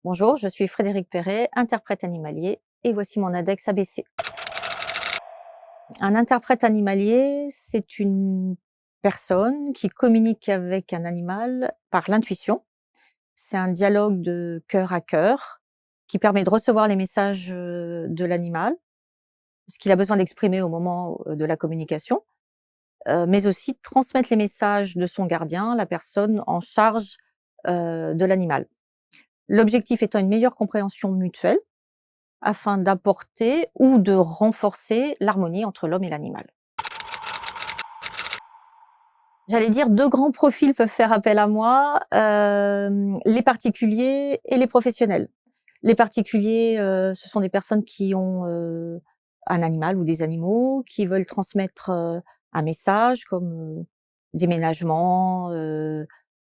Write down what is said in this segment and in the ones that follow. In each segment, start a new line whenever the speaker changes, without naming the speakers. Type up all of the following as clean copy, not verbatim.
Bonjour, je suis Frédéric Perret, interprète animalier, et voici mon index ABC. Un interprète animalier, c'est une personne qui communique avec un animal par l'intuition. C'est un dialogue de cœur à cœur qui permet de recevoir les messages de l'animal, ce qu'il a besoin d'exprimer au moment de la communication, mais aussi de transmettre les messages de son gardien, la personne en charge de l'animal. L'objectif étant une meilleure compréhension mutuelle, afin d'apporter ou de renforcer l'harmonie entre l'homme et l'animal. J'allais dire 2 grands profils peuvent faire appel à moi, les particuliers et les professionnels. Les particuliers, ce sont des personnes qui ont, un animal ou des animaux, qui veulent transmettre, un message comme, déménagement,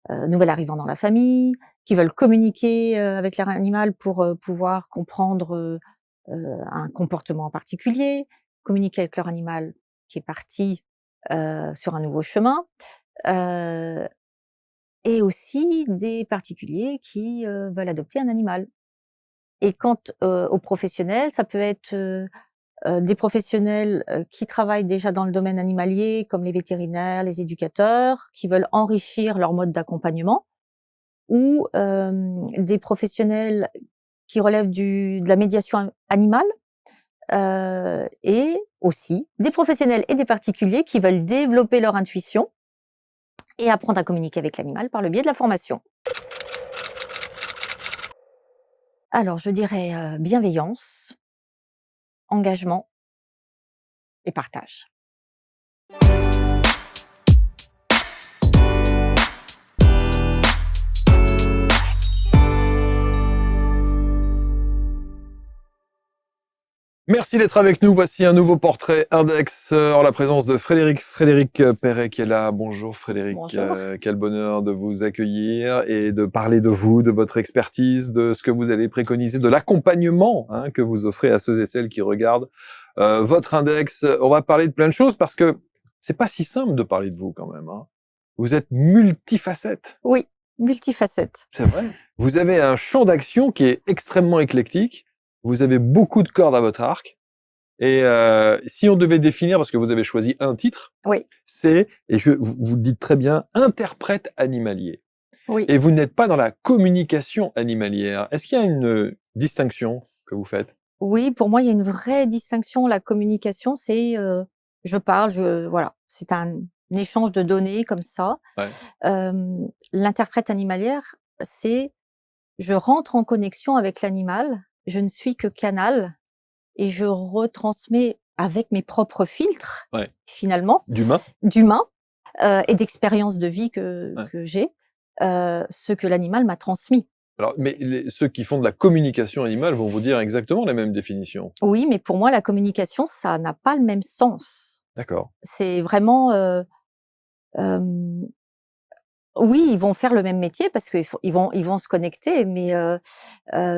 nouvel arrivant dans la famille, qui veulent communiquer, avec leur animal pour, pouvoir comprendre, un comportement en particulier, communiquer avec leur animal qui est parti, sur un nouveau chemin, heu et aussi des particuliers qui, veulent adopter un animal. Et quant, aux professionnels, ça peut être, des professionnels, qui travaillent déjà dans le domaine animalier, comme les vétérinaires, les éducateurs, qui veulent enrichir leur mode d'accompagnement, ou, des professionnels qui relèvent de la médiation animale, et aussi des professionnels et des particuliers qui veulent développer leur intuition et apprendre à communiquer avec l'animal par le biais de la formation. Alors je dirais, bienveillance, engagement et partage.
Merci d'être avec nous. Voici un nouveau portrait Index en la présence de Frédéric Perret qui est là. Bonjour Frédéric,
Bonjour.
quel bonheur de vous accueillir et de parler de vous, de votre expertise, de ce que vous allez préconiser, de l'accompagnement que vous offrez à ceux et celles qui regardent votre Index. On va parler de plein de choses parce que c'est pas si simple de parler de vous quand même. Vous êtes multifacette.
Oui, multifacette.
C'est vrai. Vous avez un champ d'action qui est extrêmement éclectique. Vous avez beaucoup de cordes à votre arc. Et si on devait définir, parce que vous avez choisi un titre,
Oui,
c'est, vous le dites très bien, interprète animalier.
oui.
Et vous n'êtes pas dans la communication animalière. Est-ce qu'il y a une distinction que vous faites?
Oui, pour moi, il y a une vraie distinction. La communication, c'est, je parle, voilà, c'est un échange de données comme ça.
Ouais.
L'interprète animalière, c'est je rentre en connexion avec l'animal, je ne suis que canal et je retransmets avec mes propres filtres,
Ouais.
finalement,
D'humain?
d'humain, et d'expérience de vie
Ouais.
que j'ai, ce que l'animal m'a transmis.
Alors, mais ceux qui font de la communication animale vont vous dire exactement la même définition.
Oui, mais pour moi, la communication, ça n'a pas le même sens.
D'accord.
C'est vraiment, hem, oui, ils vont faire le même métier parce qu'ils vont se connecter, mais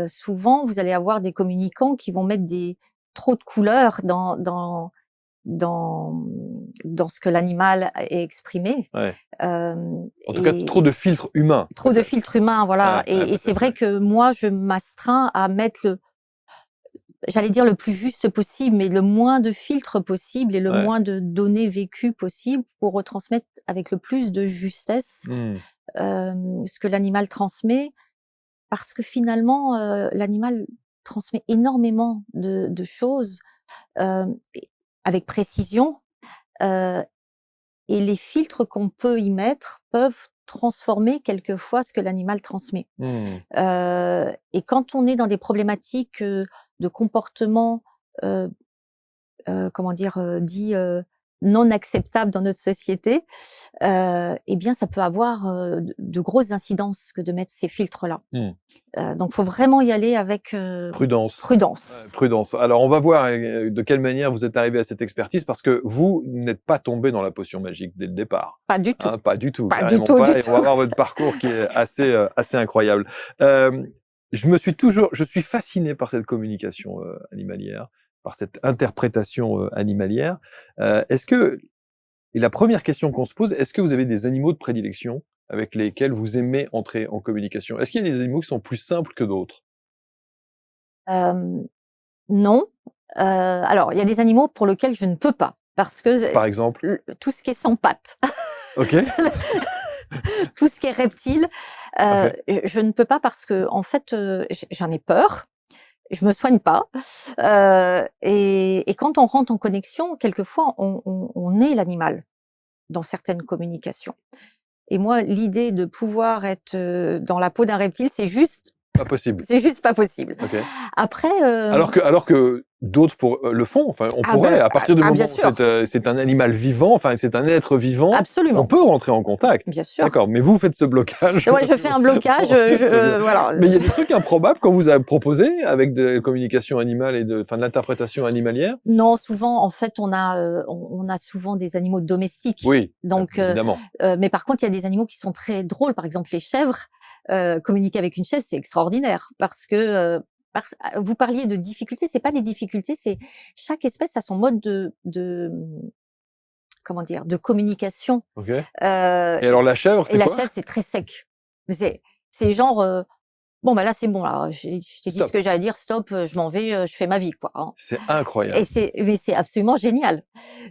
souvent, vous allez avoir des communicants qui vont mettre des trop de couleurs dans dans ce que l'animal est exprimé,
Ouais. En tout cas, trop
et
de filtres humains,
trop de
peut-être.
filtres humains, voilà,
Ouais, ouais,
et c'est
peut-être,
vrai
ouais.
que moi, je m'astreins à mettre j'allais dire le plus juste possible, mais le moins de filtres possible et le
Ouais.
moins de données vécues possible pour retransmettre avec le plus de justesse,
Hmm.
ce que l'animal transmet. Parce que finalement, l'animal transmet énormément de choses, et avec précision, heu et les filtres qu'on peut y mettre peuvent transformer quelquefois ce que l'animal transmet.
Hmm.
Et quand on est dans des problématiques, de comportement, heu comment dire? Dits, non acceptables dans notre société, et bien ça peut avoir, de grosses incidences que de mettre ces filtres-là.
Hmm.
Donc faut vraiment y aller avec,
Prudence. Ouais,
prudence.
prudence. Alors, on va voir de quelle manière vous êtes arrivé à cette expertise, parce que vous n'êtes pas tombé dans la potion magique dès le départ.
Pas du tout,
Pas du tout,
pas du
carrément
tout, du
pas. Et on va
tout.
voir votre parcours qui est assez incroyable. Je suis fasciné par cette communication animalière, par cette interprétation animalière. Est-ce que, et la première question qu'on se pose, est-ce que vous avez des animaux de prédilection avec lesquels vous aimez entrer en communication? Est-ce qu'il y a des animaux qui sont plus simples que d'autres?
Non. Alors, il y a des animaux pour lesquels je ne peux pas, parce que
Par exemple?
tout ce qui est sans pattes,
OK,
tout ce qui est reptile,
OK.
je ne peux pas parce que en fait, j'en ai peur. Je me soigne pas, et quand on rentre en connexion, quelquefois, on est l'animal dans certaines communications. Et moi, l'idée de pouvoir être, dans la peau d'un reptile,
Pas possible.
c'est juste pas possible.
OK.
Après,
Alors que d'autres le font. Enfin, on pourrait, à partir du moment
bien
où
sûr,
c'est un animal vivant, enfin, c'est un être vivant, on
absolument,
peut rentrer en contact.
bien sûr.
D'accord, mais vous faites ce blocage.
Ouais, je fais un blocage, voilà.
Mais il y a des trucs improbables qu'on vous a proposés avec de communication animale et de l'interprétation animalière?
Non, souvent, en fait, on a souvent des animaux domestiques.
Oui,
Donc,
évidemment.
mais par contre, il y a des animaux qui sont très drôles. Par exemple, les chèvres. Communiquer avec une chèvre, c'est extraordinaire parce que vous parliez de difficultés. C'est pas des difficultés, c'est chaque espèce a son mode comment dire, de communication.
OK.
Euh,
Et alors la chèvre,
et
c'est
la
quoi?
chèvre, c'est très sec. Mais c'est genre bon bah là c'est bon là. Je t'ai dit ce
Stop.
que j'allais dire. Stop. Je m'en vais. Je fais ma vie quoi. Hein.
C'est
Et
incroyable.
c'est absolument génial.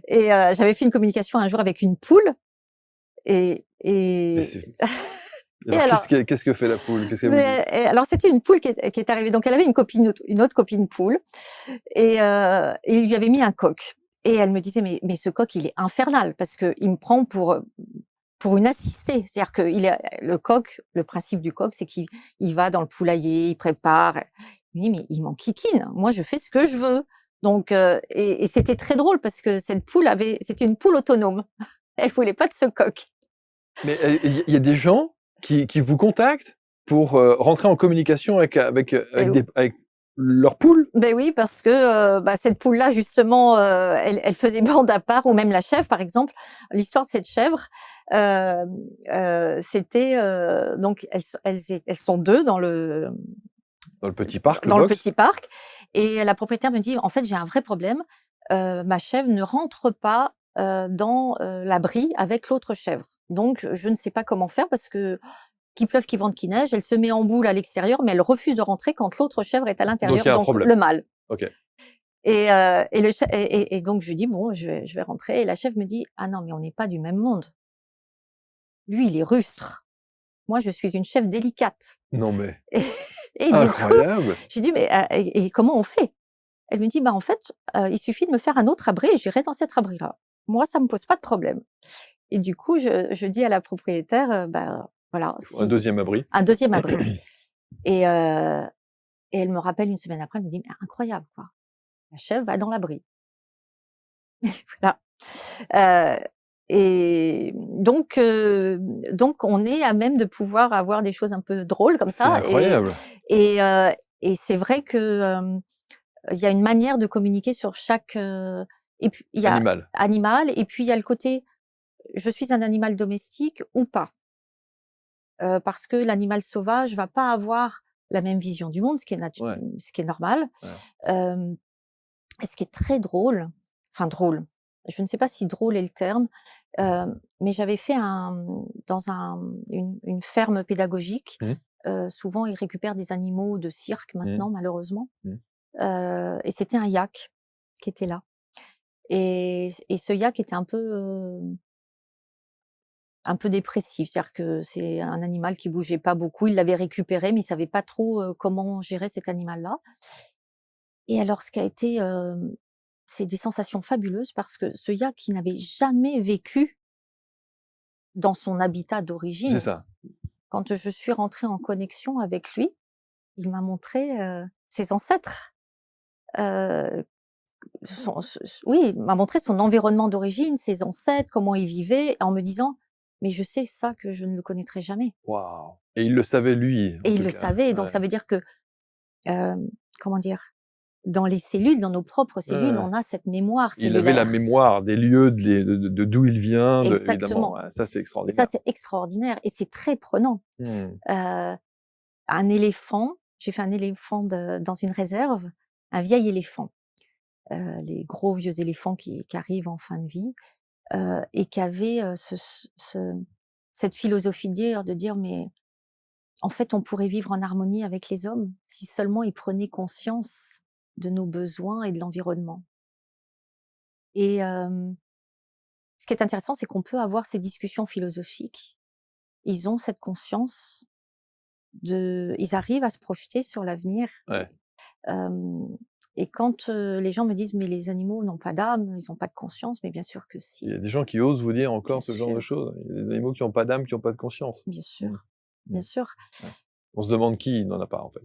Et j'avais fait une communication un jour avec une poule et
Mais
et
c'est
et
alors
alors
qu'est-ce que fait la poule? Qu'est-ce qu'elle vous dit?
et alors c'était une poule qui est arrivée. Donc elle avait une autre copine poule et il lui avait mis un coq. Et elle me disait mais ce coq il est infernal parce que il me prend pour une assistée. C'est-à-dire que le coq, le principe du coq, c'est qu'il va dans le poulailler, il prépare. Je me dis mais il m'enquiquine. Moi je fais ce que je veux. Donc et c'était très drôle parce que c'était une poule autonome. Elle voulait pas de ce coq.
Mais il y a des gens qui vous contactent pour rentrer en communication
Et
avec leurs poules?
Ben oui, parce que, cette poule-là justement, elle faisait bande à part ou même la chèvre par exemple. L'histoire de cette chèvre, c'était, donc elles sont 2
Dans le petit parc, le
dans le
box?
petit parc et la propriétaire me dit: «En fait, j'ai un vrai problème, ma chèvre ne rentre pas, dans, l'abri avec l'autre chèvre. Donc je ne sais pas comment faire parce que qu'il pleuve, qu'il vente, qu'il neige, elle se met en boule à l'extérieur, mais elle refuse de rentrer quand l'autre chèvre est à
Donc il
l'intérieur,
y a un
donc
problème.
le mâle».
OK.
Et donc je lui dis: «Bon, je vais rentrer» et la chèvre me dit: «Ah non, mais on n'est pas du même monde. Lui, il est rustre. Moi, je suis une chèvre délicate»
Non mais
et du coup,
incroyable!
je lui dis: «Mais et comment on fait?» Elle me dit: «Bah, en fait, il suffit de me faire un autre abri et j'irai dans cet abri-là. Moi, ça me pose pas de problème» et du coup, je dis à la propriétaire, bah, voilà,
Il faut un
si
deuxième abri.
un deuxième abri et et elle me rappelle une semaine après, elle me dit: «Mais incroyable, quoi. La chèvre va dans l'abri». Voilà. Heu et donc on est à même de pouvoir avoir des choses un peu drôles comme
C'est
ça
incroyable.
et heu et c'est vrai que, il y a une manière de communiquer sur chaque, et puis il y a
Animal.
animal et puis il y a le côté, je suis un animal domestique ou pas. Parce que l'animal sauvage va pas avoir la même vision du monde,
Ouais,
ce qui est normal.
ouais.
Hem Et ce qui est très drôle, enfin drôle, je ne sais pas si drôle est le terme, mais j'avais fait dans une ferme pédagogique,
Mmh.
souvent ils récupèrent des animaux de cirque
Mmh.
maintenant malheureusement,
Mmh.
et c'était un yak qui était là et ce yak était un peu dépressif. C'est-à-dire que c'est un animal qui bougeait pas beaucoup. Il l'avait récupéré, mais il savait pas trop, comment gérer cet animal-là et alors ce qui a été, c'est des sensations fabuleuses parce que ce yak qui n'avait jamais vécu dans son habitat
C'est
d'origine,
ça.
quand je suis rentrée en connexion avec lui, il m'a montré, ses ancêtres, heu, oui, il m'a montré son environnement d'origine, ses ancêtres, comment ils vivaient, en me disant: «Mais je sais ça que je ne le connaîtrai jamais»
Waouh! Et il le savait lui, en
et il
tout
le
cas.
savait, donc
Ouais.
ça veut dire que, comment dire? Dans les cellules, dans nos propres
Ouais,
cellules,
ouais.
on a cette mémoire
Il avait la
cellulaire.
mémoire des lieux, de d'où il vient, évidemment.
Exactement
Ouais, ça c'est
et ça,
extraordinaire.
c'est extraordinaire et c'est très prenant.
Mmh.
Heu, un éléphant, j'ai fait un éléphant dans une réserve, un vieil éléphant, les gros vieux éléphants qui arrivent en fin de vie, et qui avaient, cette philosophie de dire: «Mais en fait, on pourrait vivre en harmonie avec les hommes si seulement ils prenaient conscience de nos besoins et de l'environnement. Et ce qui est intéressant, c'est qu'on peut avoir ces discussions philosophiques. Ils ont cette conscience ils arrivent à se projeter sur l'avenir.
Ouais.
Et quand les gens me disent: «Mais les animaux n'ont pas d'âme, ils n'ont pas de conscience», mais bien sûr que
Il y
si,
a des gens qui osent vous dire
bien
encore ce genre de
sûr,
choses. Il y a des animaux qui ont pas d'âme, qui ont pas de conscience.
bien
Mmh.
sûr,
Mmh.
bien sûr.
Ouais. On se demande qui n'en a pas, en fait.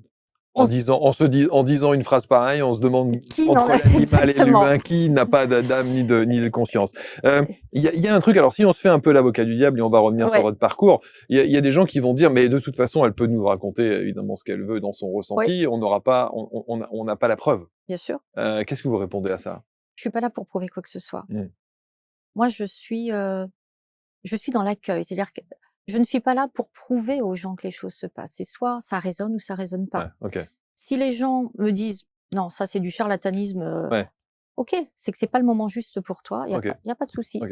On s
En disant une phrase pareille, on se demande
Qui n'en
entre
a
l'animal et
exactement.
l'humain, qui n'a pas d'âme ni de conscience. Il y a un truc, alors si on se fait un peu l'avocat du diable et on va revenir sur
Ouais,
votre parcours, il y a des gens qui vont dire, mais de toute façon, elle peut nous raconter évidemment ce qu'elle veut dans son
ouais,
ressenti, on n'a pas la preuve.
bien sûr.
Qu'est-ce que vous répondez à ça?
Je suis pas là pour prouver quoi que ce soit.
Mmh.
Moi, je suis dans l'accueil, c'est-à-dire que je ne suis pas là pour prouver aux gens que les choses se passent. C'est soit ça résonne ou ça résonne
Ouais,
pas.
OK.
Si les gens me disent: «Non, ça c'est du charlatanisme»,
Ouais,
OK, c'est que c'est pas le moment juste pour toi,
OK,
il y a pas de souci.
OK.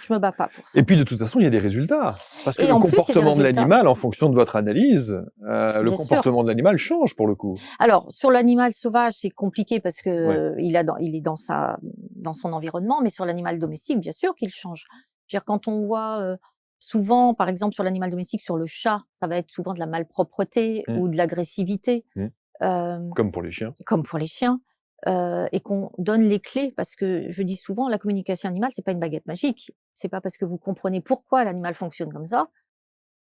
Je me bats pas pour
Et
ça.
puis de toute façon, il y a des résultats. Parce que
Et
le
en plus, il y a des
comportement de
résultats,
l'animal, en fonction de votre analyse, le
bien sûr.
comportement de l'animal change pour le coup.
Alors sur l'animal sauvage, c'est compliqué parce que,
Ouais.
il est dans son environnement, mais sur l'animal domestique, bien sûr qu'il change. Je veux dire quand on voit, souvent, par exemple, sur l'animal domestique, sur le chat, ça va être souvent de la malpropreté
Mmh.
ou de l'agressivité,
Mmh.
hem,
Comme pour les chiens.
comme pour les chiens, et qu'on donne les clés parce que je dis souvent la communication animale, c'est pas une baguette magique. C'est pas parce que vous comprenez pourquoi l'animal fonctionne comme ça,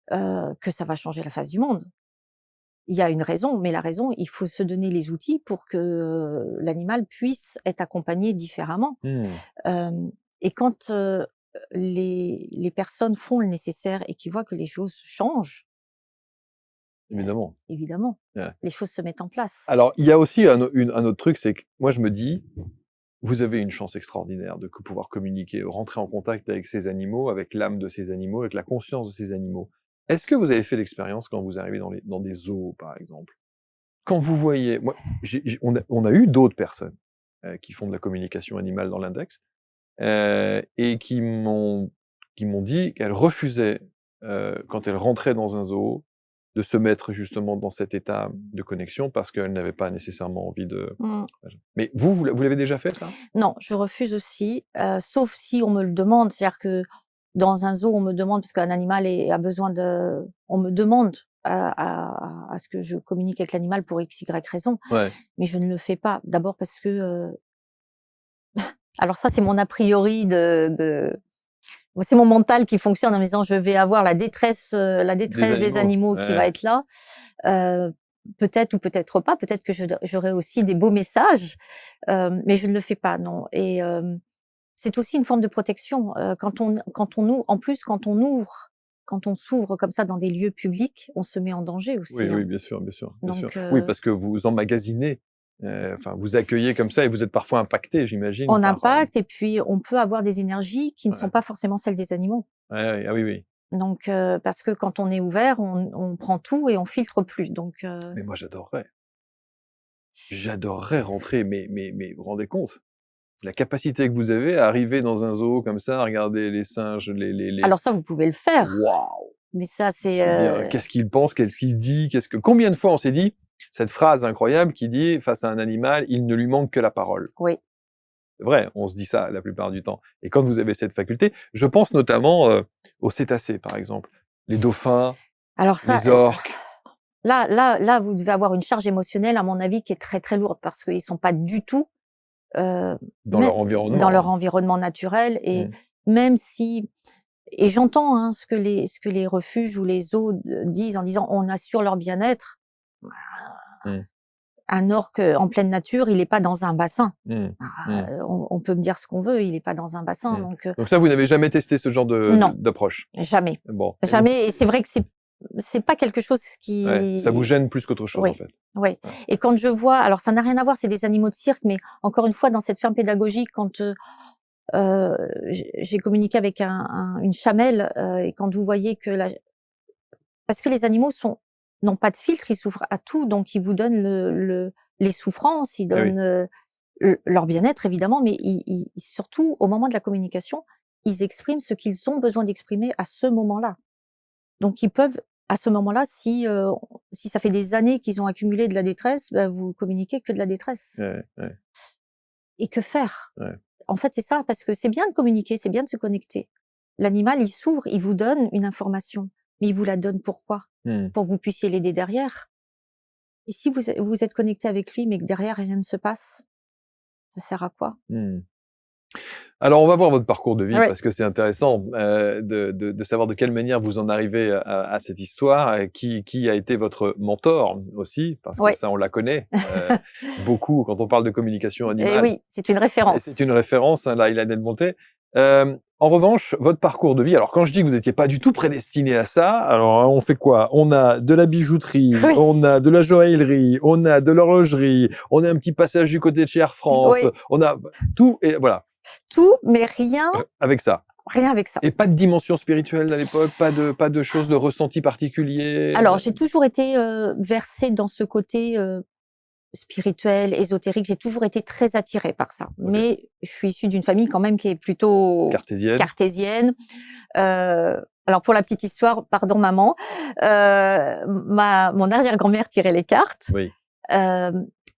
que ça va changer la face du monde. Il y a une raison, mais la raison, il faut se donner les outils pour que, l'animal puisse être accompagné différemment.
Mmh.
Hem et quand, les personnes font le nécessaire et qu'ils voient que les choses changent,
Évidemment.
évidemment,
Ouais.
les choses se mettent en place.
Alors, il y a aussi un autre truc, c'est que moi je me dis, vous avez une chance extraordinaire de pouvoir communiquer, rentrer en contact avec ces animaux, avec l'âme de ces animaux, avec la conscience de ces animaux. Est-ce que vous avez fait l'expérience quand vous arrivez dans des zoos, par exemple? Quand vous voyez, moi, on a eu d'autres personnes qui font de la communication animale dans l'index et qui m'ont dit qu'elles refusaient, quand elles rentraient dans un zoo, de se mettre justement dans cet état de connexion parce qu'elles n'avaient pas nécessairement envie de.
Mmh.
Mais vous l'avez déjà fait ça?
Non, je refuse aussi, sauf si on me le demande. C'est-à-dire que dans un zoo, on me demande parce qu'un animal a besoin on me demande à ce que je communique avec l'animal pour X, Y raison,
Ouais.
mais je ne le fais pas. D'abord parce que, alors ça, c'est mon a priori c'est mon mental qui fonctionne en me disant: «Je vais avoir la
Des
détresse des
animaux?
animaux qui va
Ouais.
être là». Heu, peut-être ou peut-être pas, peut-être que j'aurai aussi des beaux messages, mais je ne le fais pas, non. Et c'est aussi une forme de protection, quand on ouvre en plus, quand on s'ouvre comme ça dans des lieux publics, on se met en danger
Oui,
aussi,
oui,
hein.
bien sûr, bien sûr, bien sûr.
Donc
Oui, parce que vous emmagasinez, enfin, vous accueillez comme ça et vous êtes parfois impacté, j'imagine,
on
par,
impacte et puis on peut avoir des énergies qui ne sont
ouais.
pas forcément celles des animaux.
Ouais, ouais, ah oui, oui.
Donc parce que quand on est ouvert, on prend tout et on filtre plus, donc
Mais moi, j'adorerais rentrer, mais vous vous rendez compte? La capacité que vous avez à arriver dans un zoo comme ça, à regarder les singes, les
alors ça, vous pouvez le faire,
waouh!
mais ça c'est,
Se dire, qu'est-ce qu'il pense? Qu'est-ce qu'il dit? Combien de fois on s'est dit cette phrase incroyable qui dit face à un animal: «Il ne lui manque que la parole».
oui.
C'est vrai, on se dit ça la plupart du temps. Et quand vous avez cette faculté, je pense notamment, aux cétacés, par exemple, les dauphins,
Alors ça,
les orques,
là, vous devez avoir une charge émotionnelle, à mon avis, qui est très, très lourde parce qu'ils sont pas du tout, heu,
dans
même
leur
dans
environnement,
leur
hein.
environnement naturel. Et
Mmh.
même si et j'entends, hein, ce que les refuges ou les zoos disent en disant: «On assure leur bien-être».
Mmh.
Un orque, en pleine nature, il est pas dans un bassin.
Mmh. Mmh.
On peut me dire ce qu'on veut, il est pas dans un bassin,
Mmh.
donc
Donc ça, vous n'avez jamais testé ce genre
non,
d'approche?
jamais,
Bon, et vous
jamais. Et c'est vrai que c'est pas quelque chose
ouais, ça vous
qui
gêne plus qu'autre chose, en
oui,
fait?
oui.
Ouais.
Et quand je vois, alors ça n'a rien à voir, c'est des animaux de cirque, mais encore une fois, dans cette ferme pédagogique, quand, j'ai communiqué avec une chamelle, et quand vous voyez que la parce que les animaux n'ont pas de filtre, ils souffrent à tout, donc ils vous donnent les souffrances, ils
Eh oui.
donnent, leur bien-être évidemment, mais surtout au moment de la communication, ils expriment ce qu'ils ont besoin d'exprimer à ce moment-là. Donc ils peuvent à ce moment-là, si ça fait des années qu'ils ont accumulé de la détresse, bah, vous communiquez que de la détresse.
Ouais.
Et que faire?
Ouais.
En fait, c'est ça, parce que c'est bien de communiquer, c'est bien de se connecter. L'animal, il s'ouvre, il vous donne une information, mais il vous la donne pourquoi? Pour que vous puissiez l'aider derrière. Et si vous êtes connecté avec lui, mais que derrière rien ne se passe, ça sert à quoi?
Alors, on va voir votre parcours de vie
Ouais.
parce que c'est intéressant de savoir de quelle manière vous en arrivez à cette histoire, et qui a été votre mentor aussi, parce que
Ouais.
ça, on la connaît beaucoup quand on parle de communication
Et
animale.
oui, c'est une
Et
référence.
c'est une référence, hein, Laila Del Monte. En revanche, votre parcours de vie, alors quand je dis que vous n'étiez pas du tout prédestiné à ça, alors hein, on fait quoi? On a de la bijouterie,
Oui.
on a de la joaillerie, on a de l'horlogerie, on a un petit passage du côté de chez Air France,
Oui.
on a tout, et voilà,
Tout, mais rien
avec ça.
avec ça.
Et pas de dimension spirituelle à l'époque, pas de choses de ressenti particulier.
Alors, j'ai toujours été versée dans ce côté spirituel, ésotérique. J'ai toujours été très attirée par ça. Mais je suis issue d'une famille quand même qui est plutôt cartésienne. Alors pour la petite histoire, pardon maman, mon arrière-grand-mère tirait les cartes.
Oui.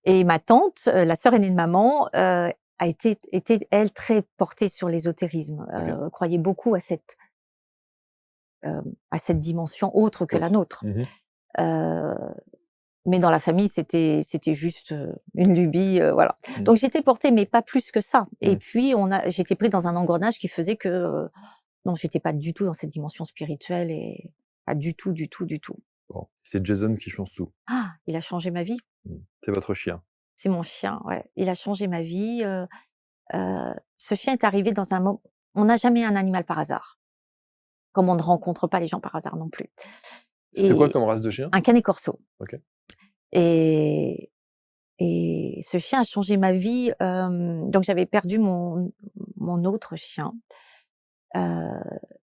Et ma tante, la sœur aînée de maman, était elle très portée sur l'ésotérisme. Croyait beaucoup à cette dimension autre que la nôtre. Mais dans la famille, c'était juste une lubie, voilà. Donc j'étais portée, mais pas plus que ça. Et puis j'étais prise dans un engrenage qui faisait que non, j'étais pas du tout dans cette dimension spirituelle et pas du tout, du tout, du tout.
Bon, c'est Jason qui change tout.
Ah, il a changé ma vie.
C'est votre chien.
C'est mon chien, ouais. Il a changé ma vie. Ce chien est arrivé dans un moment. On n'a jamais un animal par hasard. Comme on ne rencontre pas les gens par hasard non plus.
C'était quoi comme race de chien?
Un canet corso.
Ok.
Et ce chien a changé ma vie. Donc j'avais perdu mon autre chien.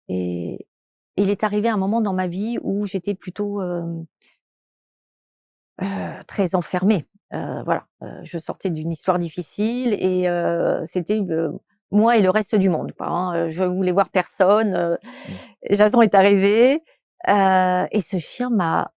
Et il est arrivé un moment dans ma vie où j'étais plutôt très enfermée. Voilà, je sortais d'une histoire difficile et c'était moi et le reste du monde, quoi, hein. Je voulais voir personne. Jason est arrivé et ce chien m'a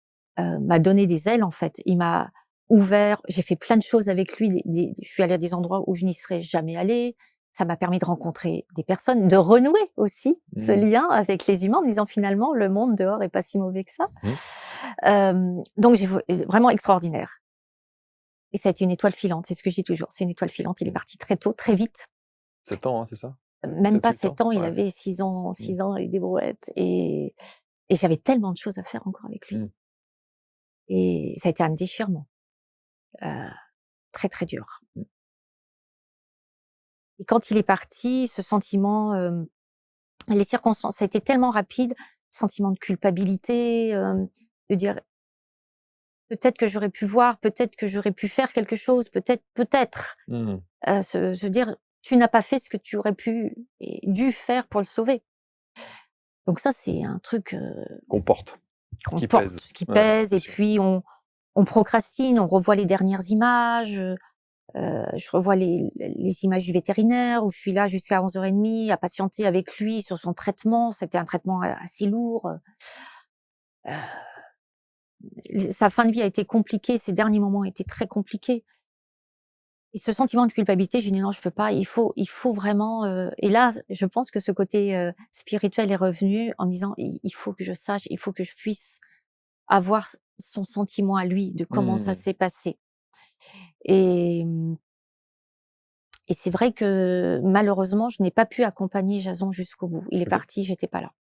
donné des ailes en fait. Il m'a ouvert. J'ai fait plein de choses avec lui. Je suis allée à des endroits où je n'y serais jamais allée. Ça m'a permis de rencontrer des personnes, de renouer aussi ce lien avec les humains en me disant finalement le monde dehors est pas si mauvais que ça. Donc vraiment extraordinaire. Et ça a été une étoile filante, c'est ce que je dis toujours. C'est une étoile filante. Il est parti très tôt, très vite.
7 ans, hein, c'est ça?
Même pas 7 ans, il
ouais.
avait 6 ans et des brouettes. Et j'avais tellement de choses à faire encore avec lui. Et ça a été un déchirement. Très, très dur. Et quand il est parti, ce sentiment, les circonstances, ça a été tellement rapide, sentiment de culpabilité, de dire peut-être que j'aurais pu voir, peut-être que j'aurais pu faire quelque chose, peut-être. Se dire tu n'as pas fait ce que tu aurais pu et dû faire pour le sauver. Donc ça, c'est un truc
qu'on porte,
qui pèse. Et puis on procrastine, on revoit les dernières images. Je revois les images du vétérinaire où je suis là jusqu'à 11h30 à patienter avec lui sur son traitement. C'était un traitement assez lourd. Sa fin de vie a été compliquée, ses derniers moments étaient très compliqués. Et ce sentiment de culpabilité, je dis non, je peux pas. Il faut vraiment. Et là, je pense que ce côté spirituel est revenu en me disant il faut que je sache, il faut que je puisse avoir son sentiment à lui de comment ça s'est passé. Et c'est vrai que malheureusement, je n'ai pas pu accompagner Jason jusqu'au bout. Il est parti, j'étais pas là.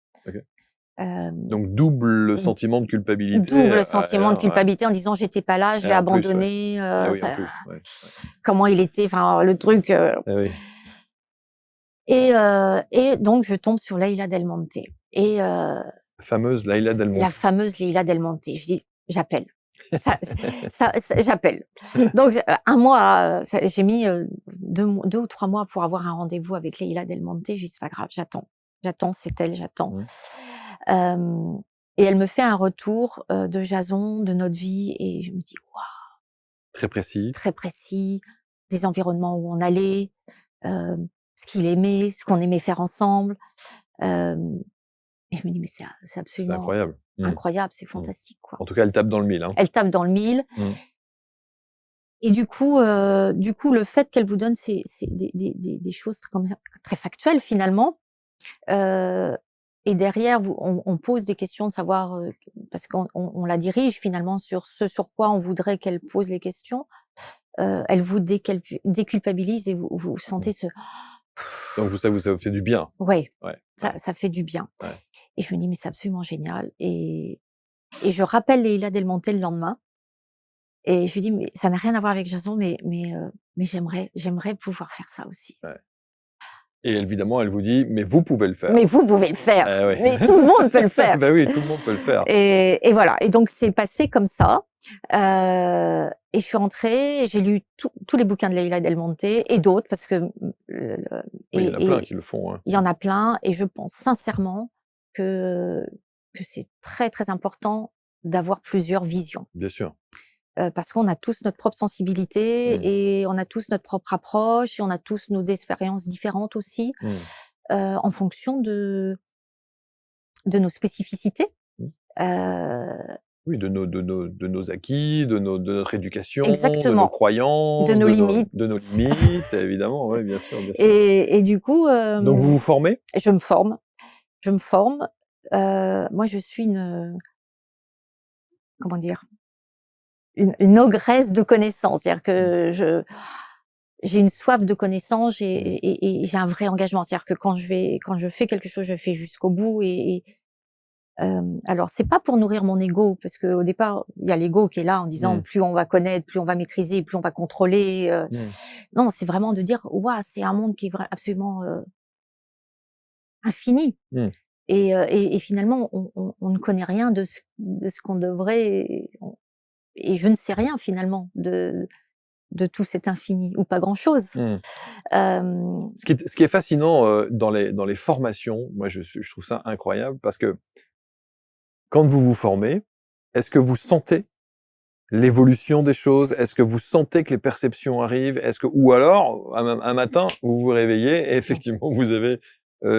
Donc double sentiment de culpabilité.
Double sentiment de culpabilité en disant j'étais pas là, je l'ai abandonné. Comment il était, enfin le truc. Et donc je tombe sur Leila Del Monte. Et
la fameuse Leila Del Monte.
La fameuse Leila Del Monte. Je dis j'appelle. J'appelle. Donc un mois, j'ai mis 2 ou 3 mois pour avoir un rendez-vous avec Leila Del Monte. Je dis c'est pas grave, j'attends, c'est elle, j'attends. Et elle me fait un retour de Jason, de notre vie, et je me dis waouh.
Très précis.
Très précis, des environnements où on allait, ce qu'il aimait, ce qu'on aimait faire ensemble. Et Et je me dis, mais c'est
C'est
absolument
incroyable.
incroyable, c'est fantastique, quoi.
En tout cas, elle tape dans le mille. Hein.
Elle tape dans le mille. Et du coup, le fait qu'elle vous donne des choses comme ça, très factuelles finalement, et derrière, on pose des questions de savoir, parce qu'on la dirige finalement sur ce sur quoi on voudrait qu'elle pose les questions. Elle vous déculpabilise et vous sentez ce
Donc ça vous fait du bien.
ouais,
Ouais.
ça fait du bien.
Ouais.
Et je me dis: «Mais c'est absolument génial» et je rappelle Leïla Del Monte le lendemain et je lui dis: «Mais ça n'a rien à voir avec Jason, mais j'aimerais pouvoir faire ça aussi».
Ouais. Et évidemment, elle vous dit: «Mais vous pouvez le faire».
Mais vous pouvez le faire,
Eh oui.
mais tout le monde peut le faire.
Bah oui, tout le monde peut le faire.
Et voilà. Et donc c'est passé comme ça. Et je suis rentrée, j'ai lu tous les bouquins de Leïla Del Monte et d'autres parce que
Oui, il y en a plein qui le font. Hein.
il y en a plein et je pense sincèrement que c'est très très important d'avoir plusieurs visions.
Bien sûr.
Parce qu'on a tous notre propre sensibilité et on a tous notre propre approche et on a tous nos expériences différentes aussi, en fonction de nos spécificités.
Oui, de nos acquis, de notre éducation, de nos
Exactement.
croyances,
De nos limites.
de nos limites, évidemment, oui, bien sûr, bien sûr.
Et du coup,
Donc vous vous formez?
je me forme. Moi, je suis comment dire? Une ogresse de connaissances. C'est-à-dire que j'ai une soif de connaissances et j'ai un vrai engagement. C'est-à-dire que quand je fais quelque chose, je fais jusqu'au bout alors c'est pas pour nourrir mon ego parce qu'au départ, il y a l'ego qui est là en disant plus on va connaître, plus on va maîtriser, plus on va contrôler. Non, c'est vraiment de dire waouh, c'est un monde qui est absolument infini. Et finalement, on ne connaît rien de ce qu'on devrait. Et je ne sais rien finalement de tout cet infini ou pas grand chose.
Ce qui est fascinant dans les formations, moi je trouve ça incroyable parce que quand vous vous formez, est-ce que vous sentez l'évolution des choses? Est-ce que vous sentez que les perceptions arrivent? Ou alors, un matin, vous vous réveillez et effectivement, vous avez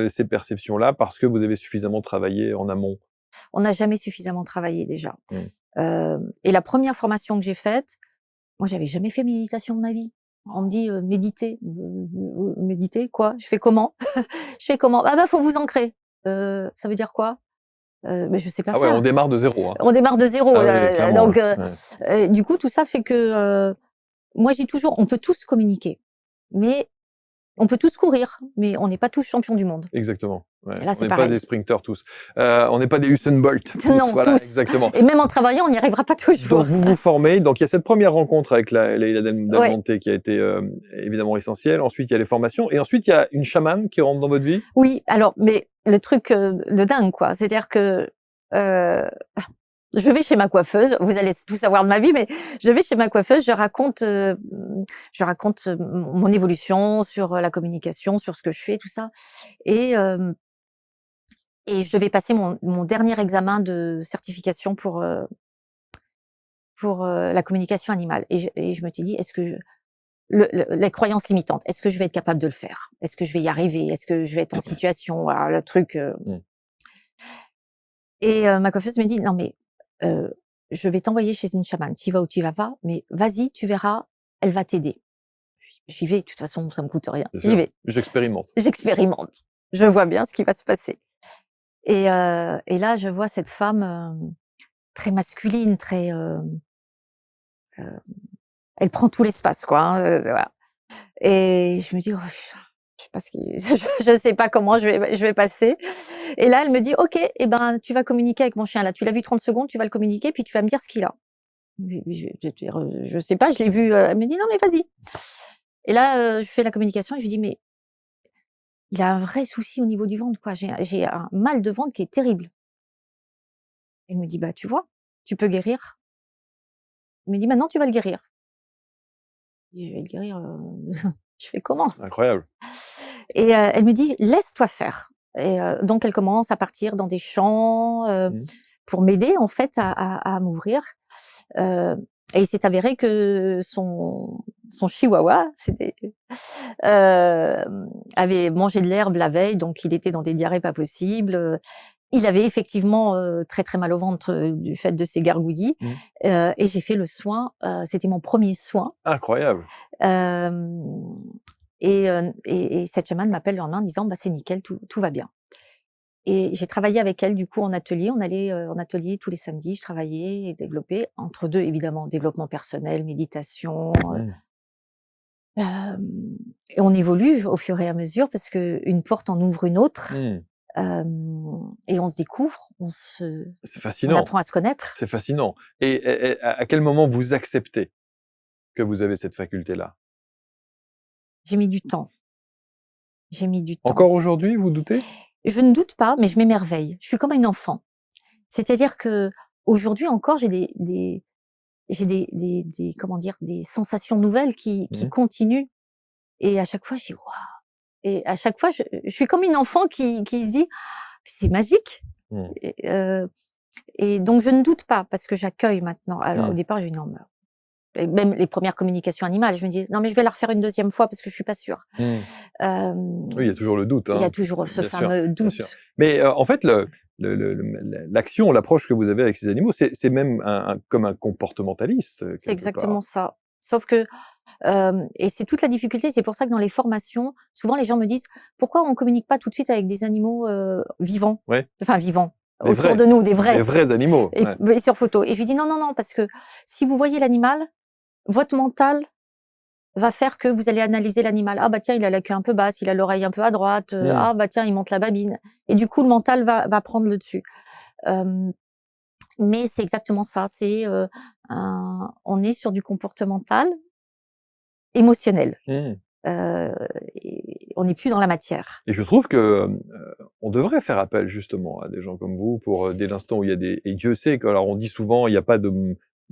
ces perceptions-là parce que vous avez suffisamment travaillé en amont?
On n'a jamais suffisamment travaillé déjà. Et la première formation que j'ai faite, moi, j'avais jamais fait méditation de ma vie. On me dit méditer, méditer quoi? Je fais comment? Je fais comment? Ah bah faut vous ancrer. Ça veut dire quoi? Mais je sais pas
Ah ouais,
faire.
on démarre de zéro. Hein.
On démarre de zéro.
Ah oui, clairement,
Donc
ouais.
du coup tout ça fait que moi je dis toujours on peut tous communiquer, mais on peut tous courir, mais on n'est pas tous champions du monde.
Exactement. Ouais.
Et là,
On
c'est
n'est pas
pareil.
des sprinteurs tous. On n'est pas des Usain Bolt tous.
Non,
voilà,
tous.
exactement.
Et même en travaillant, on n'y arrivera pas toujours.
Donc vous vous formez. Donc il y a cette première rencontre avec Leïla Del
Ouais.
Monte qui a été évidemment essentielle. Ensuite il y a les formations et ensuite il y a une chamane qui rentre dans votre vie.
Oui, alors mais le truc le dingue quoi, c'est-à-dire que je vais chez ma coiffeuse, vous allez tout savoir de ma vie, mais je vais chez ma coiffeuse, je raconte mon évolution sur la communication, sur ce que je fais, tout ça. Et je devais passer mon dernier examen de certification pour la communication animale. Et je me suis dit, est-ce que les croyances limitantes, est-ce que je vais être capable de le faire? Est-ce que je vais y arriver? Est-ce que je vais être en situation? Voilà, le truc. Et ma coiffeuse me dit: «Non mais je vais t'envoyer chez une chamane. Tu y vas ou tu y vas pas, mais vas-y, tu verras, elle va t'aider». J'y vais, de toute façon, ça me coûte rien. J'y vais.
J'expérimente.
J'expérimente. Je vois bien ce qui va se passer. Et là, je vois cette femme très masculine, très elle prend tout l'espace quoi, hein, voilà. Et je me dis: «Oh putain, je sais pas ce qui je sais pas comment je vais passer». Et là, elle me dit: «OK, et ben, tu vas communiquer avec mon chien là. Tu l'as vu 30 secondes, tu vas le communiquer, puis tu vas me dire ce qu'il a». Je sais pas, je l'ai vu, elle me dit: «Non mais vas-y». Et là, je fais la communication et je lui dis: «Mais il a un vrai souci au niveau du ventre quoi, j'ai un mal de ventre qui est terrible». Elle me dit: «Bah, tu vois, tu peux guérir». Elle me dit: «Maintenant, tu vas le guérir». Je dis: «Je vais le guérir, je fais comment?»
Incroyable.
Et elle me dit: «Laisse-toi faire». Et donc elle commence à partir dans des champs, pour m'aider en fait à m'ouvrir. Et il s'est avéré que son chihuahua avait mangé de l'herbe la veille, donc il était dans des diarrhées pas possibles. Il avait effectivement très très mal au ventre du fait de ses gargouillis, et j'ai fait le soin. C'était mon premier soin.
Incroyable.
Et cette chamane m'appelle le lendemain en disant bah c'est nickel, tout va bien. Et j'ai travaillé avec elle du coup en atelier. On allait en atelier tous les samedis. Je travaillais et développais entre deux évidemment développement personnel, méditation. Et on évolue au fur et à mesure parce que une porte en ouvre une autre. Et on se découvre,
C'est
on
fascinant.
apprend à se connaître.
C'est fascinant. Et à quel moment vous acceptez que vous avez cette faculté-là?
J'ai mis du temps. J'ai mis du temps.
Encore aujourd'hui, vous doutez?
Je ne doute pas, mais je m'émerveille. Je suis comme une enfant. C'est-à-dire que aujourd'hui encore, j'ai comment dire, des sensations nouvelles qui continuent. Et à chaque fois, je dis waouh. Et à chaque fois, je suis comme une enfant qui se dit c'est magique. Et donc je ne doute pas parce que j'accueille maintenant. Alors au départ, j'ai dit non, et même les premières communications animales, je me dis non mais je vais la refaire une deuxième fois parce que je suis pas sûre.
Oui, il y a toujours le doute.
Il y a toujours ce fameux doute.
Mais en fait, l'action, l'approche que vous avez avec ces animaux, c'est même comme un comportementaliste.
C'est exactement ça. Sauf que et c'est toute la difficulté. C'est pour ça que dans les formations, souvent les gens me disent pourquoi on communique pas tout de suite avec des animaux vivants, enfin vivants. Autour de nous, des vrais
animaux.
Et sur photo. Et je lui dis non, parce que si vous voyez l'animal, votre mental va faire que vous allez analyser l'animal. Ah bah tiens, il a la queue un peu basse, il a l'oreille un peu à droite. Ah bah tiens, il monte la babine. Et du coup, le mental va prendre le dessus. Mais c'est exactement ça. C'est on est sur du comportemental, émotionnel. Et on n'est plus dans la matière.
Et je trouve que on devrait faire appel justement à des gens comme vous pour dès l'instant où il y a des et Dieu sait que alors on dit souvent il n'y a pas de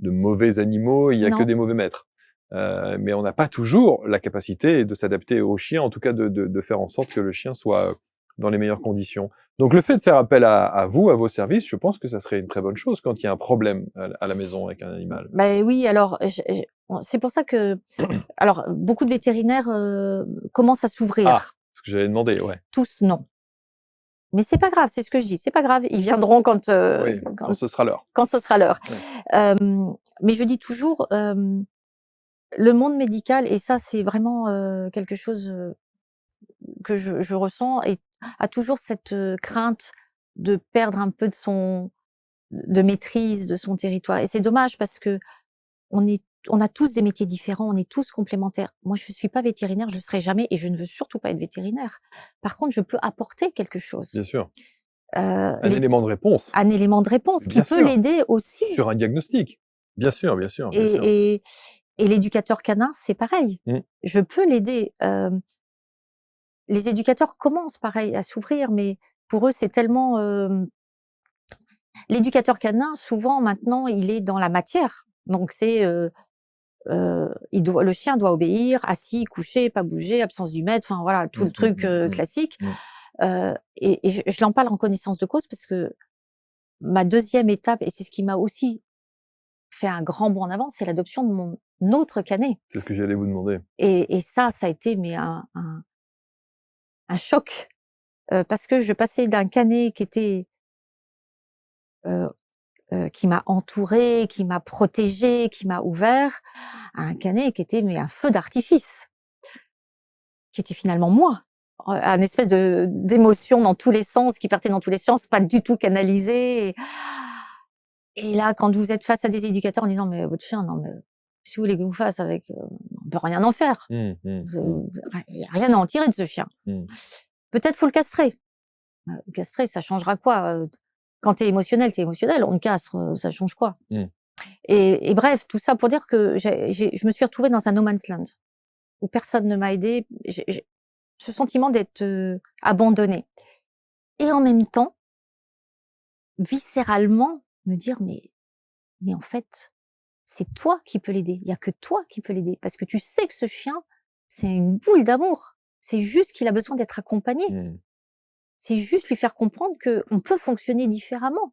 mauvais animaux, il y a que des mauvais maîtres. Mais on n'a pas toujours la capacité de s'adapter au chien, en tout cas de faire en sorte que le chien soit dans les meilleures conditions. Donc le fait de faire appel à vous, à vos services, je pense que ça serait une très bonne chose quand il y a un problème à la maison avec un animal.
Ben oui, alors c'est pour ça que alors beaucoup de vétérinaires commencent à s'ouvrir.
Ah, ce que j'avais demandé, ouais.
Tous non. Mais c'est pas grave, c'est ce que je dis, c'est pas grave, ils viendront quand
ce sera l'heure.
Quand ce sera l'heure. Mais je dis toujours le monde médical, et ça c'est vraiment quelque chose que je ressens, et a toujours cette crainte de perdre un peu de maîtrise de son territoire. Et c'est dommage parce que on a tous des métiers différents, on est tous complémentaires. Moi, je suis pas vétérinaire, je ne serai jamais, et je ne veux surtout pas être vétérinaire. Par contre, je peux apporter quelque chose.
Bien sûr. Élément de réponse.
Un élément de réponse qui peut l'aider aussi.
Sur un diagnostic. Bien sûr.
Et l'éducateur canin, c'est pareil. Je peux l'aider. Les éducateurs commencent pareil à s'ouvrir, mais pour eux, c'est tellement... L'éducateur canin, souvent, maintenant, il est dans la matière. Donc, c'est... le chien doit obéir, assis, couché, pas bouger, absence du maître, enfin voilà, tout le truc classique. Et je l'en parle en connaissance de cause parce que ma deuxième étape, et c'est ce qui m'a aussi fait un grand bond en avant, c'est l'adoption de mon autre canet.
C'est ce que j'allais vous demander.
Et ça a été mais un choc parce que je passais d'un canet qui était qui m'a entourée, qui m'a protégée, qui m'a ouvert, à un canet qui était mais un feu d'artifice, qui était finalement moi, un espèce d'émotion dans tous les sens, qui partait dans tous les sens, pas du tout canalisé. Et là, quand vous êtes face à des éducateurs en disant mais votre chien, non mais si vous voulez que vous fasse avec, on peut rien en faire. Il y a rien à en tirer de ce chien. Peut-être faut le castrer. Le castrer, ça changera quoi? Quand t'es émotionnel, on le castre, ça change quoi? Et bref, tout ça pour dire que je me suis retrouvée dans un no man's land où personne ne m'a aidée. J'ai ce sentiment d'être abandonnée. Et en même temps, viscéralement, me dire mais en fait, c'est toi qui peux l'aider. Il y a que toi qui peux l'aider parce que tu sais que ce chien, c'est une boule d'amour. C'est juste qu'il a besoin d'être accompagné. C'est juste lui faire comprendre qu'on peut fonctionner différemment.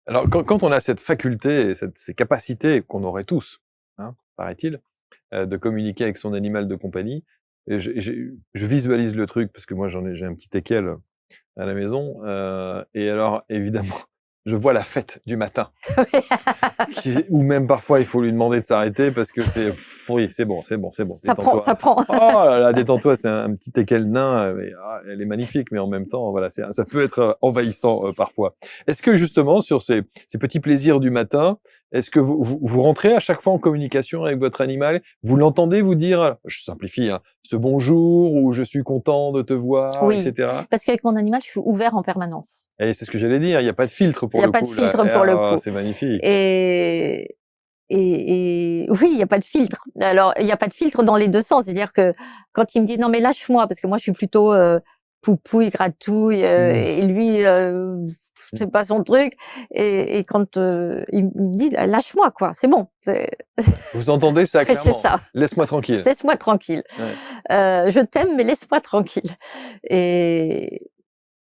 Alors, quand on a cette faculté, ces capacités qu'on aurait tous, hein, paraît-il, de communiquer avec son animal de compagnie, je visualise le truc parce que moi j'ai un petit teckel à la maison. Et alors, évidemment, je vois la fête du matin. Ou même parfois, il faut lui demander de s'arrêter parce que oui, c'est bon,
Ça prend,
détends-toi.
ça prend.
Oh là là, détends-toi, c'est un petit teckel nain, mais elle est magnifique, mais en même temps, voilà, ça peut être envahissant parfois. Est-ce que justement, sur ces petits plaisirs du matin, est-ce que vous rentrez à chaque fois en communication avec votre animal? Vous l'entendez vous dire, je simplifie, hein, ce bonjour ou je suis content de te voir,
Oui,
etc.
parce qu'avec mon animal, je suis ouvert en permanence.
Et c'est ce que j'allais dire, il n'y a pas de filtre
Il
pour
n'y a
le
pas de
coup là.
filtre pour le coup.
C'est magnifique.
Et oui, il n'y a pas de filtre. Alors, il n'y a pas de filtre dans les deux sens. C'est-à-dire que quand il me dit non mais lâche-moi, parce que moi je suis plutôt poupouille, gratouille, et lui c'est pas son truc. Et quand il me dit lâche-moi quoi, c'est bon.
Vous entendez ça
C'est
clairement?
ça.
Laisse-moi tranquille.
Laisse-moi tranquille.
Ouais.
Je t'aime mais laisse-moi tranquille. Mais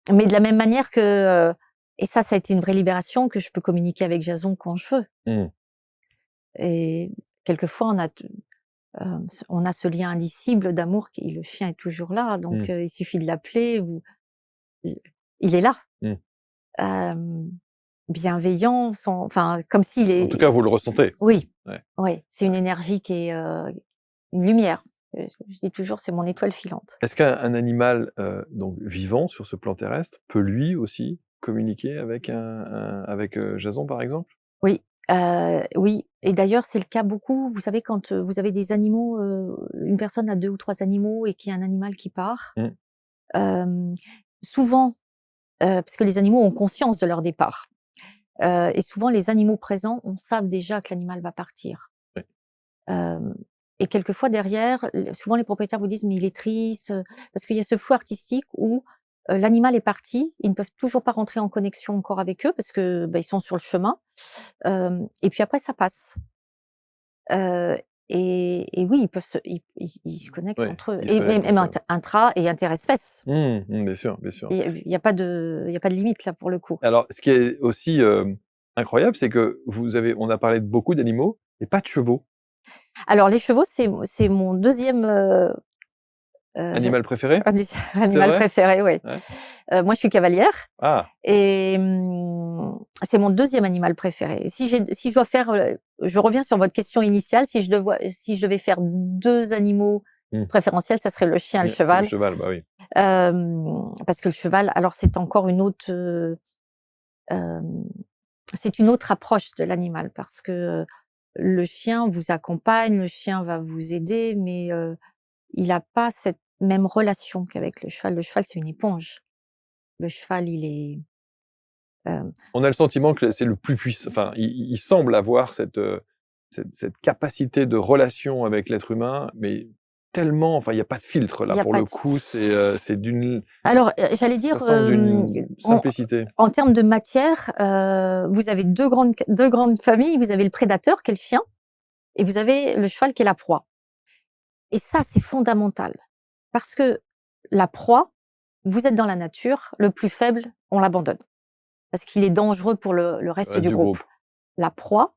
de la même manière que et ça a été une vraie libération, que je peux communiquer avec Jason quand je veux.
Mmh.
Et quelquefois, on a ce lien indicible d'amour qui le chien est toujours là, donc il suffit de l'appeler, il il est là. Hem, bienveillant, enfin, comme s'il
En tout cas,
est
vous le ressentez?
oui,
Ouais.
ouais, c'est une énergie qui est, une lumière. Je dis toujours, c'est mon étoile filante.
Est-ce qu'un animal, donc vivant sur ce plan terrestre, peut lui aussi communiquer avec avec Jason, par exemple?
Oui, oui, et d'ailleurs, c'est le cas beaucoup, vous savez, quand, vous avez des animaux, une personne a 2 ou 3 animaux et qu'il y a un animal qui part,
Mmh.
hem, souvent, parce que les animaux ont conscience de leur départ, et souvent les animaux présents, on savent déjà que l'animal va partir.
Oui.
Hem et quelquefois derrière, souvent les propriétaires vous disent: «Mais il est triste», parce qu'il y a ce flou artistique où, l'animal est parti, ils ne peuvent toujours pas rentrer en connexion encore avec eux parce que, bah, ils sont sur le chemin, et puis après ça passe. Heu et oui, ils peuvent ils se connectent
Oui,
entre eux
ils se
et
connectent
même
entre eux.
intra et interespèces.
Bien sûr, bien sûr.
Et il y a pas de limite là pour le coup.
Alors, ce qui est aussi, incroyable, c'est que on a parlé de beaucoup d'animaux et pas de chevaux.
Alors les chevaux, c'est mon deuxième je
Animal préféré? C'est
animal
vrai?
préféré, oui.
Ouais.
Moi je suis cavalière
Ah!
et c'est mon deuxième animal préféré. Si je dois faire, je reviens sur votre question initiale, si je devais faire 2 animaux
Mmh.
préférentiels, ça serait le chien et le
Le
cheval.
cheval, bah oui.
Parce que le cheval, alors c'est encore une autre, hem, c'est une autre approche de l'animal parce que, le chien vous accompagne, le chien va vous aider, mais, il a pas cette même relation qu'avec le cheval. Le cheval, c'est une éponge. Le cheval, il est, hem
On a le sentiment que c'est le plus puissant. Enfin, il semble avoir cette capacité de relation avec l'être humain, mais tellement, enfin, il y a pas de filtre
il
là
y a
pour
pas
le
de
coup, c'est d'une
alors, j'allais
ça
dire,
semble d'une simplicité.
en termes de matière, vous avez 2 grandes familles. Vous avez le prédateur qui est le chien et vous avez le cheval qui est la proie. Et ça, c'est fondamental parce que la proie, vous êtes dans la nature, le plus faible, on l'abandonne parce qu'il est dangereux pour le
Le
reste
reste
du
du
groupe.
groupe.
La proie,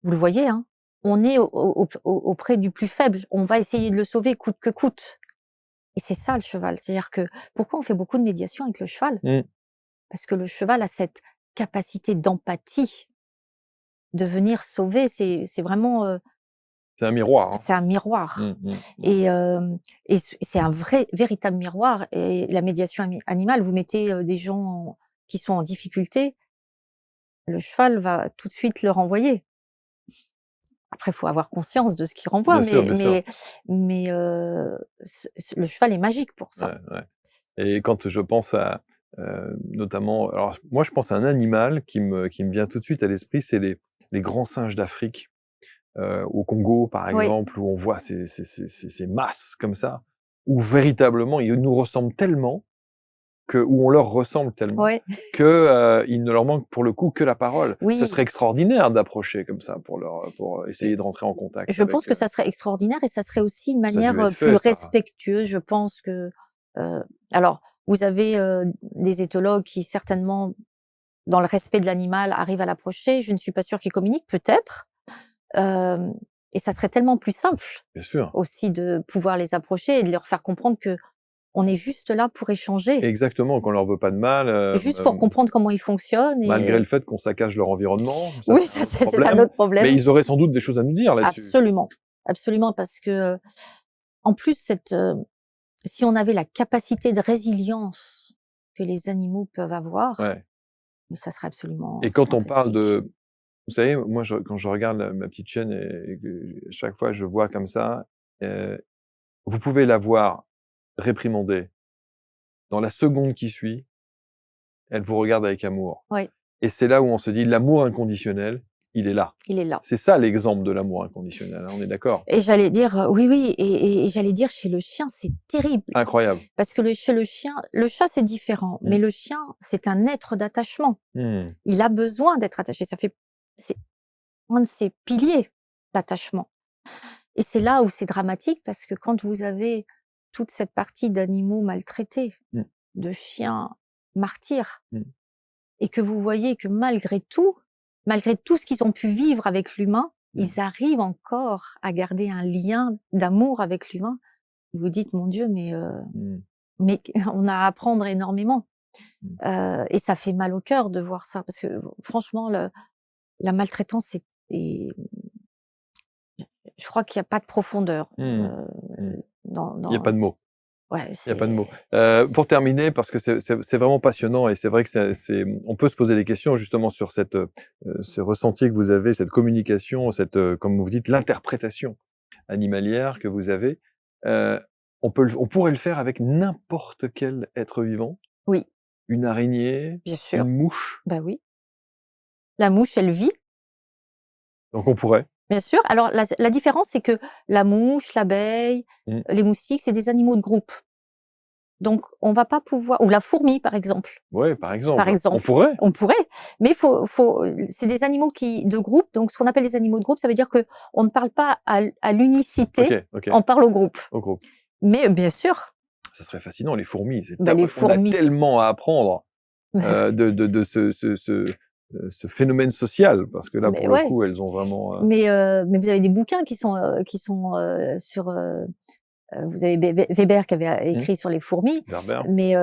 vous le voyez, hein, on est auprès du plus faible. On va essayer de le sauver coûte que coûte. Et c'est ça le cheval. C'est-à-dire que pourquoi on fait beaucoup de médiation avec le cheval?
Mmh.
Parce que le cheval a cette capacité d'empathie, de venir sauver. C'est vraiment,
C'est un miroir, hein.
c'est un miroir.
Mmh.
Et c'est un vrai véritable miroir. Et la médiation animale, vous mettez, des gens qui sont en difficulté, le cheval va tout de suite le renvoyer. Après, il faut avoir conscience de ce qu'il renvoie,
Bien sûr,
mais
bien sûr.
le cheval est magique pour
Ouais,
ça.
ouais. Et quand je pense à, notamment, alors moi je pense à un animal qui me vient tout de suite à l'esprit, c'est les grands singes d'Afrique, au Congo par
Oui,
exemple, où on voit ces masses comme ça, où véritablement ils nous ressemblent tellement où on leur ressemble tellement
ouais,
que, il ne leur manque pour le coup que la parole. Ce
oui.
serait extraordinaire d'approcher comme ça pour essayer de rentrer en contact
Je pense
avec,
que ça serait extraordinaire et ça serait aussi une
ça a dû
manière,
être
plus
fait ça.
respectueuse. Je pense que, heu, alors vous avez, des éthologues qui certainement, dans le respect de l'animal, arrivent à l'approcher. Je ne suis pas sûre qu'ils communiquent, peut-être, hem et ça serait tellement plus simple
Bien sûr.
aussi de pouvoir les approcher et de leur faire comprendre que On est juste là pour échanger,
Exactement, qu'on leur veut pas de mal,
juste pour comprendre comment ils fonctionnent.
malgré le fait qu'on saccage leur environnement. Ça,
Oui,
c'est un autre
c'est un
problème.
autre
Mais
problème.
ils auraient sans doute des choses à nous dire là-dessus.
Absolument, absolument, parce que en plus, si on avait la capacité de résilience que les animaux peuvent avoir,
Ouais.
mais ça serait absolument
Et quand on parle
fantastique.
vous savez, moi, quand je regarde ma petite chienne et que chaque fois je vois comme ça, vous pouvez la voir réprimandée. Dans la seconde qui suit, elle vous regarde avec amour.
Oui,
Et c'est là où on se dit, l'amour inconditionnel, il est là.
il est là.
C'est ça l'exemple de l'amour inconditionnel, hein, on est d'accord?
Et j'allais dire, oui, oui, et j'allais dire chez le chien, c'est terrible.
Incroyable.
Parce que chez le chien, le chat, c'est différent, mais le chien, c'est un être d'attachement.
Mmh.
Il a besoin d'être attaché. C'est un de ses piliers, l'attachement. Et c'est là où c'est dramatique, parce que quand vous avez toute cette partie d'animaux maltraités,
Mmh.
de chiens martyrs,
Mmh.
et que vous voyez que malgré tout ce qu'ils ont pu vivre avec l'humain, ils arrivent encore à garder un lien d'amour avec l'humain. Vous vous dites: «Mon Dieu, mais
Mmh.
on a à apprendre énormément».
Mmh.
Et ça fait mal au cœur de voir ça, parce que franchement, la maltraitance est je crois qu'il y a pas de profondeur,
Mmh. Mmh.
dans
Il y a pas de mots.
ouais,
Il y a pas de mots.
c'est
Pour terminer, parce que c'est vraiment passionnant et c'est vrai que on peut se poser des questions justement sur ce ressenti que vous avez, cette communication, comme vous dites, l'interprétation animalière que vous avez. On pourrait le faire avec n'importe quel être vivant?
oui,
Une araignée?
bien sûr.
Une mouche?
Bah oui. La mouche, elle vit,
Donc on pourrait?
bien sûr. Alors la différence, c'est que la mouche, l'abeille,
Mmh.
les moustiques, c'est des animaux de groupe. Donc on va pas pouvoir, ou la fourmi, par exemple.
Ouais, par
Par
exemple. On
exemple,
pourrait?
on pourrait, mais c'est des animaux de groupe. Donc ce qu'on appelle les animaux de groupe, ça veut dire que on ne parle pas à l'unicité,
OK, OK.
on parle au groupe.
Au groupe.
Mais bien sûr,
Ça serait fascinant, les fourmis.
les
On a
fourmis.
tellement à apprendre de ce phénomène social, parce que là,
Mais
pour le
ouais.
coup, elles ont vraiment.
Mais vous avez des bouquins qui sont sur. Vous avez Weber qui avait écrit sur les fourmis.
Berbère.
Mais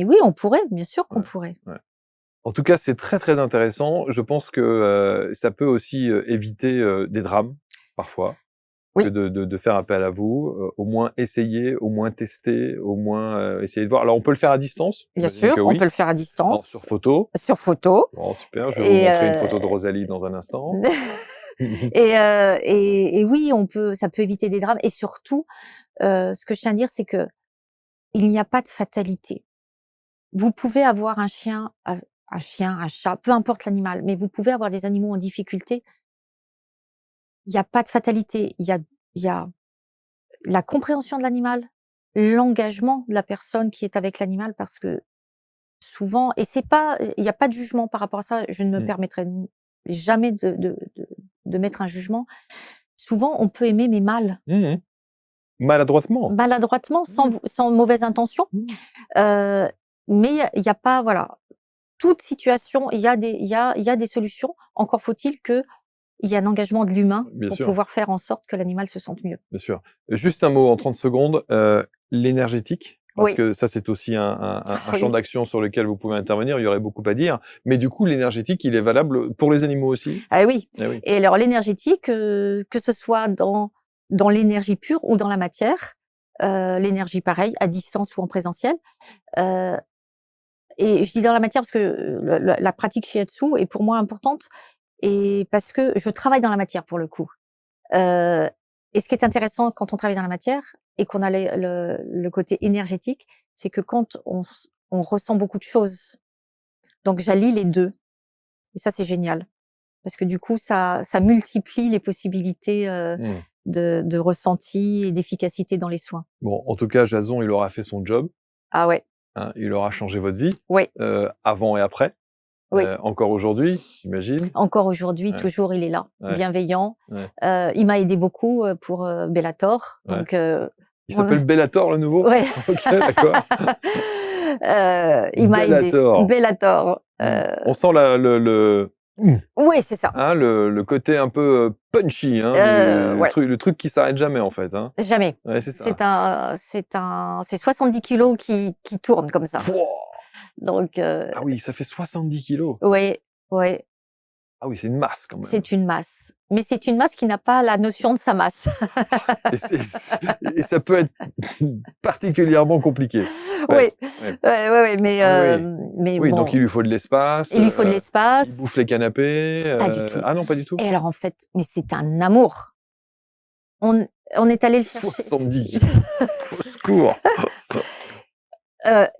oui, on pourrait, bien sûr qu'on
Ouais.
pourrait.
Ouais. En tout cas, c'est très très intéressant. Je pense que ça peut aussi éviter des drames parfois.
Oui.
Que de faire appel à vous, au moins essayer, au moins tester, au moins essayer de voir. Alors on peut le faire à distance?
Bien
J'imagine
sûr,
que
on
oui.
peut le faire à
Alors,
distance.
sur photo?
Sur photo.
Bon, super, je vais vous
Et
montrer une photo de Rosalie dans un instant.
et oui, ça peut éviter des drames. Et surtout, ce que je tiens à dire, c'est que il n'y a pas de fatalité. Vous pouvez avoir un chien, un chat, peu importe l'animal, mais vous pouvez avoir des animaux en difficulté. Il y a pas de fatalité. Il y a la compréhension de l'animal, l'engagement de la personne qui est avec l'animal, parce que souvent, et c'est pas, il y a pas de jugement par rapport à ça. Je ne me permettrai jamais de mettre un jugement. Souvent, on peut aimer, mais mal.
Mmh. Maladroitement.
Maladroitement, sans mauvaise intention. Mais il y a pas, voilà. Toute situation, il y a des solutions. Encore faut-il qu'il y ait un engagement de l'humain
Bien
pour
sûr.
pouvoir faire en sorte que l'animal se sente mieux.
Bien sûr. Juste un mot en 30 secondes, l'énergétique, parce
Oui.
que ça, c'est aussi un
Oui.
champ d'action sur lequel vous pouvez intervenir. Il y aurait beaucoup à dire. Mais du coup, l'énergétique, il est valable pour les animaux aussi?
Ah oui.
Eh oui.
Et alors l'énergétique, que ce soit dans l'énergie pure ou dans la matière, l'énergie pareil, à distance ou en présentiel. Et je dis dans la matière parce que la pratique shiatsu est pour moi importante, et parce que je travaille dans la matière pour le coup. Et ce qui est intéressant quand on travaille dans la matière et qu'on a le côté énergétique, c'est que quand on ressent beaucoup de choses. Donc j'allie les deux. Et ça, c'est génial. Parce que du coup, ça multiplie les possibilités de ressenti et d'efficacité dans les soins.
Bon, en tout cas, Jason, il aura fait son job.
Ah ouais.
Hein, il aura changé votre vie.
Oui.
Avant et après.
Oui.
Encore aujourd'hui, j'imagine.
Encore aujourd'hui,
Ouais.
toujours, il est là,
Ouais.
bienveillant.
Ouais.
Il m'a aidé beaucoup pour Bellator.
Ouais.
Donc,
Il s'appelle Bellator, le nouveau?
Ouais.
Ok, d'accord.
Il m'a aidé.
Bellator.
Bellator.
On sent
Oui, c'est ça.
Hein, le côté un peu punchy, hein,
Ouais.
le truc qui s'arrête jamais en fait. Hein.
Jamais.
Ouais, c'est ça.
C'est 70 kilos qui tournent comme ça.
Pouah.
Donc,
Ah oui, ça fait 70 kilos.
ouais, ouais,
Ah oui, c'est une masse quand même.
c'est une masse. Mais c'est une masse qui n'a pas la notion de sa masse.
Et, et ça peut être particulièrement compliqué.
Oui,
Ouais,
ouais, ouais, ouais,
Ah oui.
mais
Oui, donc
bon,
il lui faut de l'espace.
il lui faut de
Il
l'espace.
bouffe les canapés.
Pas du tout.
Ah non, pas du tout.
Et alors en fait, mais c'est un amour. On, on est allé le chercher.
70 kilos. Au secours.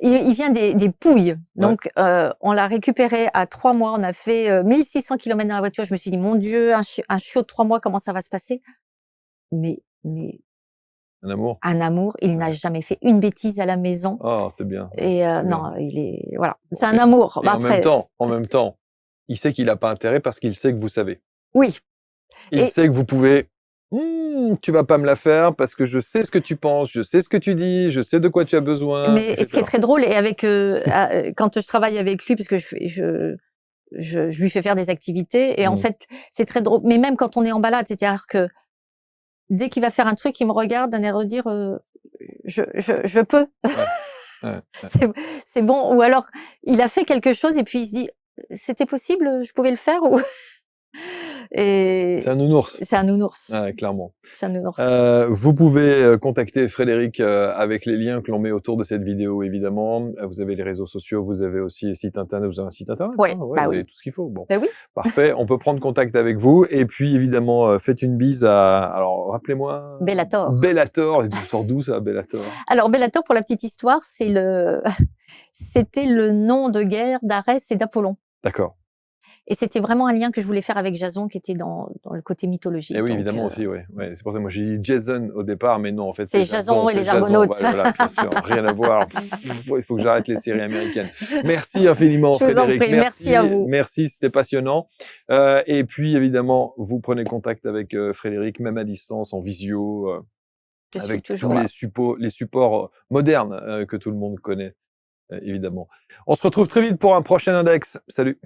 Il vient des Pouilles. Donc, on l'a récupéré à 3 mois. On a fait 1600 km dans la voiture. Je me suis dit, mon Dieu, un chiot de 3 mois, comment ça va se passer? Mais
Un amour.
un amour, il n'a jamais fait une bêtise à la maison.
Oh, c'est bien.
Et
C'est bien.
non, il est, voilà, c'est un amour.
Et
Bah, après,
en même temps, il sait qu'il n'a pas intérêt parce qu'il sait que vous savez.
oui.
Il
Et-
sait que vous pouvez. Tu vas pas me la faire parce que je sais ce que tu penses, je sais ce que tu dis, je sais de quoi tu as besoin.
Mais
etc.
ce qui est très drôle, et avec quand je travaille avec lui, parce que je lui fais faire des activités, et en fait, c'est très drôle. Mais même quand on est en balade, c'est-à-dire que dès qu'il va faire un truc, il me regarde d'un air de dire je peux.
Ouais.
C'est bon. Ou alors il a fait quelque chose et puis il se dit c'était possible, je pouvais le faire ou et
C'est un nounours.
c'est un nounours.
Ouais, clairement.
C'est un nounours.
Vous pouvez contacter Frédéric avec les liens que l'on met autour de cette vidéo, évidemment. Vous avez les réseaux sociaux, vous avez aussi le site internet, vous avez un site internet,
Ouais,
hein,
bah
vous
oui.
avez tout ce qu'il faut. Bon,
Bah oui.
parfait. On peut prendre contact avec vous et puis évidemment faites une bise à. Alors rappelez-moi.
Bellator.
Bellator. Tu sors d'où ça, Bellator?
Alors Bellator, pour la petite histoire, c'était le nom de guerre d'Arès et d'Apollon.
D'accord.
Et c'était vraiment un lien que je voulais faire avec Jason, qui était dans le côté mythologie.
Et oui,
donc,
évidemment aussi, ouais. C'est pour ça que moi j'ai dit Jason au départ, mais non, en fait
c'est Jason et les Argonautes.
Voilà, bien sûr, rien à voir. Il faut que j'arrête les séries américaines. Merci infiniment,
Je vous en
Frédéric.
prie, merci à vous.
Merci, c'était passionnant. Et puis évidemment, vous prenez contact avec Frédéric, même à distance, en visio, avec tous les supports modernes que tout le monde connaît, évidemment. On se retrouve très vite pour un prochain index. Salut.